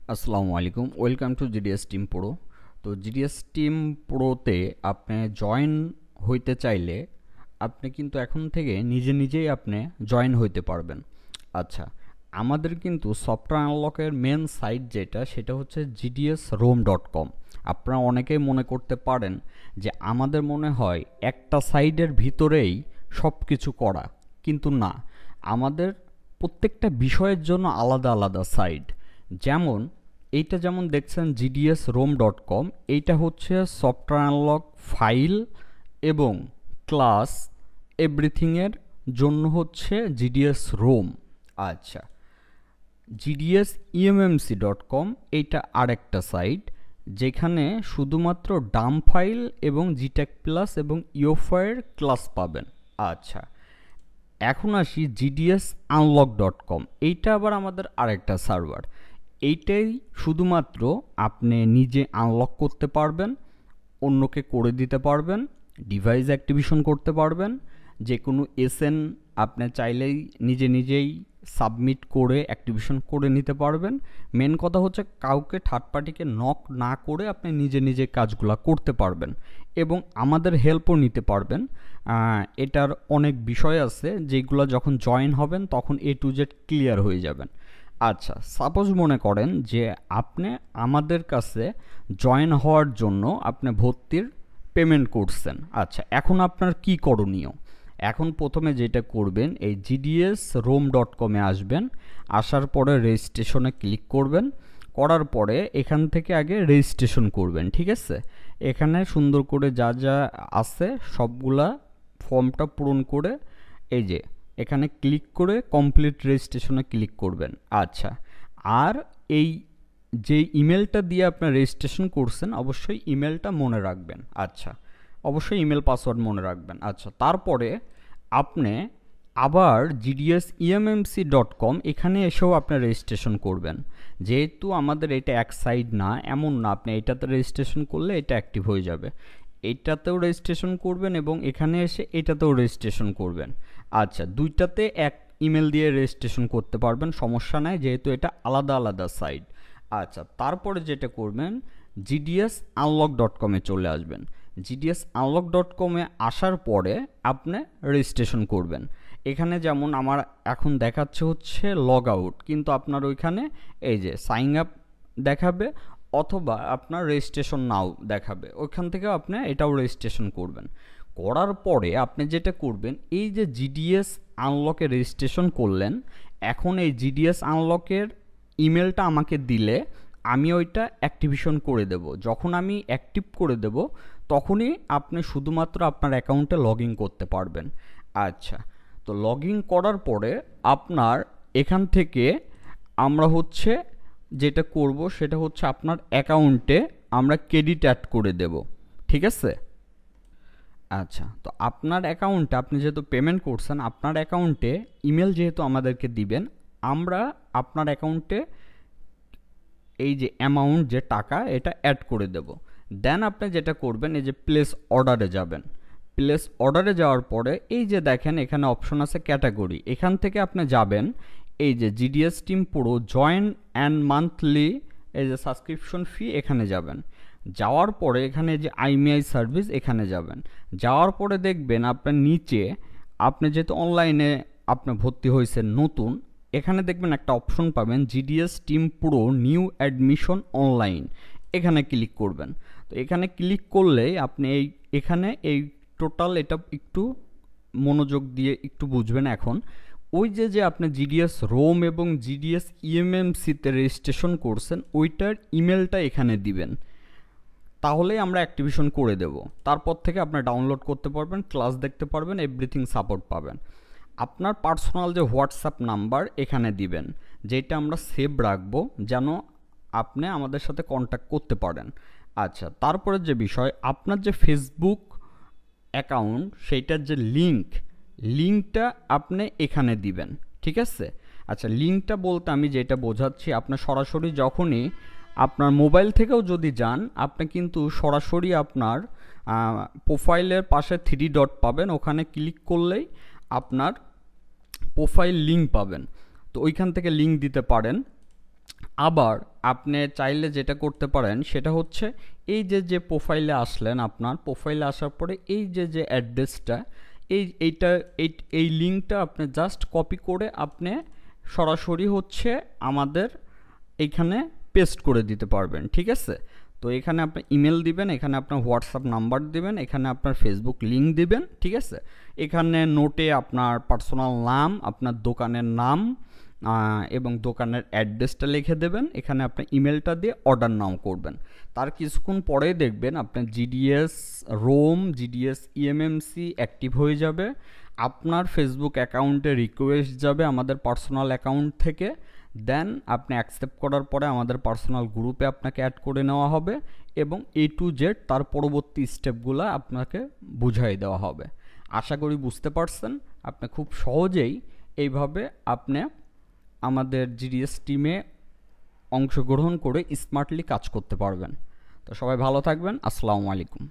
আসসালামু আলাইকুম, welcome to GDS team pro. তো জিডিএস টিম প্রোতে আপনি জয়েন হইতে চাইলে আপনি কিন্তু এখন থেকে নিজে নিজেই আপনি জয়েন হইতে পারবেন। আচ্ছা, আমাদের কিন্তু সফটওয়্যার আনলকের মেন সাইট যেটা সেটা হচ্ছে GDSROM.com। আপনারা অনেকেই মনে করতে পারেন যে আমাদের মনে হয় একটা সাইটের ভিতরেই সব কিছু করা, কিন্তু না, আমাদের প্রত্যেকটা বিষয়ের জন্য আলাদা আলাদা সাইট। যেমন এইটা যেমন দেখছেন GDSROM.com, এইটা হচ্ছে সফটওয়্যার আনলক ফাইল এবং ক্লাস এভরিথিংয়ের জন্য হচ্ছে GDSROM। আচ্ছা, GDSEMMC.com এইটা আরেকটা সাইট, যেখানে শুধুমাত্র ডাম ফাইল এবং জিটেক প্লাস এবং ইওফায়ের ক্লাস পাবেন। আচ্ছা, এখন আসি GDSUNLOCK.com, এইটা আবার আমাদের আরেকটা সার্ভার। এইটাই শুধুমাত্র আপনি নিজে আনলক করতে পারবেন, অন্যকে করে দিতে পারবেন, ডিভাইস অ্যাক্টিভেশন করতে পারবেন, যে কোনো এসএন আপনি চাইলেই নিজে নিজেই সাবমিট করে অ্যাক্টিভেশন করে নিতে পারবেন। মেন কথা হচ্ছে কাউকে থার্ড পার্টিকে নক না করে আপনি নিজে নিজে কাজগুলো করতে পারবেন এবং আমাদের হেল্পও নিতে পারবেন। এটার অনেক বিষয় আছে যেগুলো যখন জয়েন হবেন তখন A to Z ক্লিয়ার হয়ে যাবেন। আচ্ছা, সাপোজ মনে করেন যে আপনি আমাদের কাছে জয়েন হওয়ার জন্য আপনি ভর্তির পেমেন্ট করছেন। আচ্ছা, এখন আপনার কি করণীয়? এখন প্রথমে যেটা করবেন, এই GDSROM.com এ আসবেন, আসার পরে রেজিস্ট্রেশনে ক্লিক করবেন, করার পরে এখান থেকে আগে রেজিস্ট্রেশন করবেন। ঠিক আছে, এখানে সুন্দর করে যা যা আছে সবগুলা ফর্মটা পূরণ করে এই যে এখানে ক্লিক করে কমপ্লিট রেজিস্ট্রেশনে ক্লিক করবেন। আচ্ছা, আর এই যে ইমেলটা দিয়ে আপনার রেজিস্ট্রেশন করছেন অবশ্যই ইমেলটা মনে রাখবেন। আচ্ছা, অবশ্যই ইমেল পাসওয়ার্ড মনে রাখবেন। আচ্ছা, তারপরে আপনি আবার GDSEMMC.com এখানে এসেও আপনার রেজিস্ট্রেশন করবেন। যেহেতু আমাদের এটা এক সাইড না, এমন না আপনি এটাতে রেজিস্ট্রেশন করলে এটা অ্যাক্টিভ হয়ে যাবে, এইটাতেও রেজিস্ট্রেশন করবেন এবং এখানে এসে এটাতেও রেজিস্ট্রেশন করবেন। আচ্ছা, দুইটাতে এক ইমেল দিয়ে রেজিস্ট্রেশন করতে পারবেন, সমস্যা নাই, যেহেতু এটা আলাদা আলাদা সাইট। আচ্ছা, তারপরে যেটা করবেন GDSUNLOCK.com এ চলে আসবেন। GDSUNLOCK.com এ আসার পরে আপনি রেজিস্ট্রেশন করবেন। এখানে যেমন আমার এখন দেখাচ্ছে হচ্ছে লগ আউট, কিন্তু আপনার ওইখানে এই যে সাইন আপ দেখাবে অথবা আপনার রেজিস্ট্রেশন নাও দেখাবে, ওইখান থেকে আপনি এটাও রেজিস্ট্রেশন করবেন। করার পরে আপনি যেটা করবেন, এই যে GDS আনলকে রেজিস্ট্রেশন করলেন, এখন এই GDS আনলকের ইমেলটা আমাকে দিলে আমি ওইটা অ্যাক্টিভেশন করে দেব। যখন আমি অ্যাক্টিভ করে দেব তখনই আপনি শুধুমাত্র আপনার অ্যাকাউন্টে লগ ইন করতে পারবেন। আচ্ছা, তো লগ ইন করার পরে আপনার এখান থেকে আমরা হচ্ছে যেটা করব সেটা হচ্ছে আপনার অ্যাকাউন্টে আমরা ক্রেডিট অ্যাড করে দেব। ঠিক আছে? আচ্ছা, তো আপনার অ্যাকাউন্টে আপনি যেহেতু পেমেন্ট করছেন, আপনার অ্যাকাউন্টে ইমেল যেহেতু আমাদেরকে দিবেন, আমরা আপনার অ্যাকাউন্টে এই যে অ্যামাউন্ট যে টাকা এটা অ্যাড করে দেব। দেন আপনি যেটা করবেন, এই যে প্লেস অর্ডারে যাবেন। প্লেস অর্ডারে যাওয়ার পরে এই যে দেখেন এখানে অপশন আছে ক্যাটাগরি, এখান থেকে আপনি যাবেন এই যে GDS টিম পুরো জয়েন অ্যান্ড মান্থলি এই যে সাবস্ক্রিপশন ফি, এখানে যাবেন। যাওয়ার পরে এখানে যে IMEI সার্ভিস এখানে যাবেন। যাওয়ার পরে দেখবেন আপনার নিচে আপনি যেহেতু অনলাইনে আপনি ভর্তি হয়েছেন নতুন, এখানে দেখবেন একটা অপশন পাবেন GDS টিম পুরো নিউ অ্যাডমিশন অনলাইন, এখানে ক্লিক করবেন। তো এখানে ক্লিক করলেই আপনি এখানে এই টোটাল এটা একটু মনোযোগ দিয়ে একটু বুঝবেন। এখন ওই যে আপনি GDSROM এবং GDSEMMC-তে রেজিস্ট্রেশন করছেন ওইটার ইমেলটা এখানে দিবেন, তাহলেই আমরা অ্যাক্টিভেশন করে দেব। তারপর থেকে আপনি ডাউনলোড করতে পারবেন, ক্লাস দেখতে পারবেন, এভরিথিং সাপোর্ট পাবেন। আপনার পার্সোনাল যে হোয়াটসঅ্যাপ নাম্বার এখানে দিবেন, যেটা আমরা সেভ রাখবো যেন আপনি আমাদের সাথে কন্ট্যাক্ট করতে পারেন। আচ্ছা, তারপরে যে বিষয়, আপনার যে ফেসবুক অ্যাকাউন্ট সেইটার যে লিঙ্কটা আপনি এখানে দিবেন। ঠিক আছে? আচ্ছা, লিঙ্কটা বলতে আমি যেটা বোঝাচ্ছি, আপনার সরাসরি যখনই আপনার মোবাইল থেকেও যদি যান, আপনি কিন্তু সরাসরি আপনার প্রোফাইলের পাশে 3 ডট পাবেন, ওখানে ক্লিক করলেই আপনার প্রোফাইল লিঙ্ক পাবেন। তো ওইখান থেকে লিঙ্ক দিতে পারেন। আবার আপনি চাইলে যেটা করতে পারেন সেটা হচ্ছে এই যে প্রোফাইলে আসলেন, আপনার প্রোফাইলে আসার পরে এই যে অ্যাড্রেসটা, এই লিঙ্কটা আপনি জাস্ট কপি করে আপনি সরাসরি হচ্ছে আমাদের এইখানে পেস্ট করে দিতে পারবেন, ঠিক আছে। তো এখানে আপনি ইমেল দিবেন, এখানে আপনার হোয়াটসঅ্যাপ নাম্বার দিবেন, এখানে আপনার ফেসবুক লিঙ্ক দিবেন, ঠিক আছে। এখানে নোটে আপনার পার্সোনাল নাম, আপনার দোকানের নাম এবং দোকানের অ্যাড্রেসটা লিখে দেবেন, এখানে আপনি ইমেলটা দিয়ে অর্ডার নাও করবেন। তার কিছুক্ষণ পরেই দেখবেন আপনার GDS ROM, GDS EMMC active হয়ে যাবে, আপনার ফেসবুক অ্যাকাউন্টে রিকোয়েস্ট যাবে আমাদের পার্সোনাল অ্যাকাউন্ট থেকে, দেন আপনি অ্যাকসেপ্ট করার পরে আমাদের পার্সোনাল গ্রুপে আপনাকে অ্যাড করে নেওয়া হবে এবং A to Z তার পরবর্তী স্টেপগুলো আপনাকে বুঝাই দেওয়া হবে। আশা করি বুঝতে পারছেন। আপনি খুব সহজেই এইভাবে আপনি আমাদের জিডিএস টিমে অংশগ্রহণ করে স্মার্টলি কাজ করতে পারবেন। তো সবাই ভালো থাকবেন। আসসালামু আলাইকুম।